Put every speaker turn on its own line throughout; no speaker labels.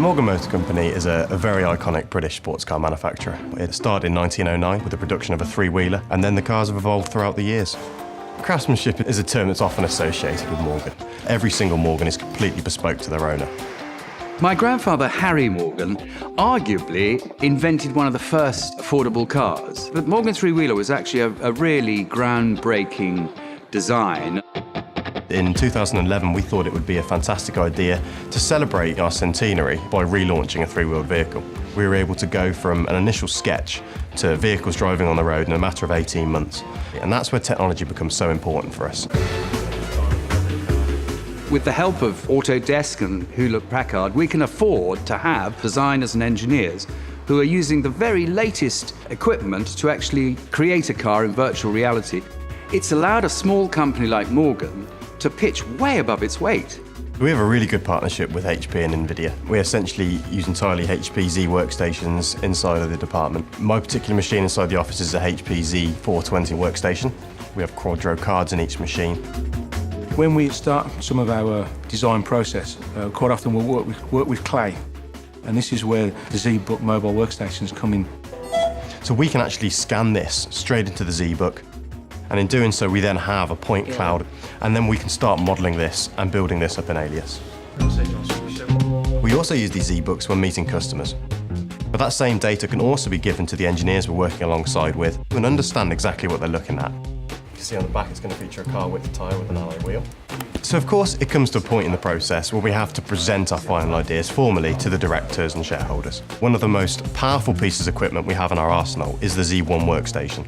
Morgan Motor Company is a very iconic British sports car manufacturer. It started in 1909 with the production of a three-wheeler, and then the cars have evolved throughout the years. Craftsmanship is a term that's often associated with Morgan. Every single Morgan is completely bespoke to their owner.
My grandfather, Harry Morgan, arguably invented one of the first affordable cars. The Morgan three-wheeler was actually a really groundbreaking design.
In 2011, we thought it would be a fantastic idea to celebrate our centenary by relaunching a three-wheeled vehicle. We were able to go from an initial sketch to vehicles driving on the road in a matter of 18 months. And that's where technology becomes so important for us.
With the help of Autodesk and Hewlett-Packard, we can afford to have designers and engineers who are using the very latest equipment to actually create a car in virtual reality. It's allowed a small company like Morgan to pitch way above its weight.
We have a really good partnership with HP and Nvidia. We essentially use entirely HP Z Workstations inside of the department. My particular machine inside the office is a HP Z 420 workstation. We have Quadro cards in each machine.
When we start some of our design process, quite often we'll work with clay. And this is where the Z-Book mobile workstations come in.
So we can actually scan this straight into the Z-Book. And in doing so, we then have a point cloud, and then we can start modelling this and building this up in Alias. We also use these Z-Books when meeting customers. But that same data can also be given to the engineers we're working alongside with and understand exactly what they're looking at. You can see on the back it's going to feature a car width tyre with an alloy wheel. So of course it comes to a point in the process where we have to present our final ideas formally to the directors and shareholders. One of the most powerful pieces of equipment we have in our arsenal is the Z1 workstation.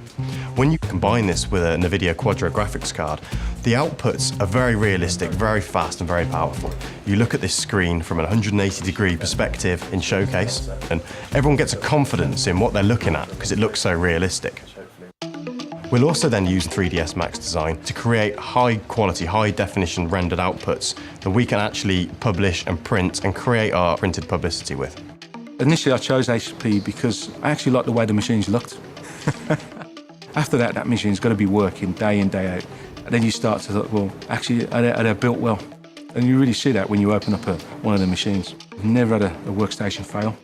When you combine this with a Nvidia Quadro graphics card, the outputs are very realistic, very fast and very powerful. You look at this screen from a 180-degree perspective in Showcase, and everyone gets a confidence in what they're looking at because it looks so realistic. We'll also then use 3ds Max design to create high-quality, high-definition rendered outputs that we can actually publish and print and create our printed publicity with.
Initially I chose HP because I actually liked the way the machines looked. After that, that machine's got to be working day in, day out. And then you start to think, well, actually, are they built well? And you really see that when you open up one of the machines. We've never had a workstation fail.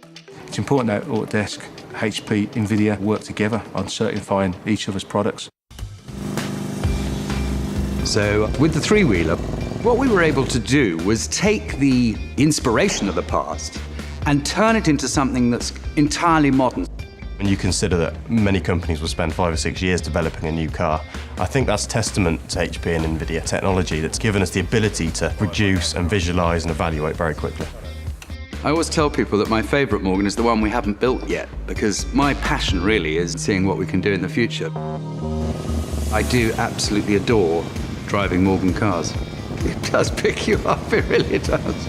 It's important that Autodesk, HP, Nvidia work together on certifying each other's products.
So with the three-wheeler, what we were able to do was take the inspiration of the past and turn it into something that's entirely modern.
When you consider that many companies will spend 5 or 6 years developing a new car, I think that's testament to HP and Nvidia technology that's given us the ability to produce and visualize and evaluate very quickly.
I always tell people that my favourite Morgan is the one we haven't built yet, because my passion really is seeing what we can do in the future. I do absolutely adore driving Morgan cars. It does pick you up, it really does.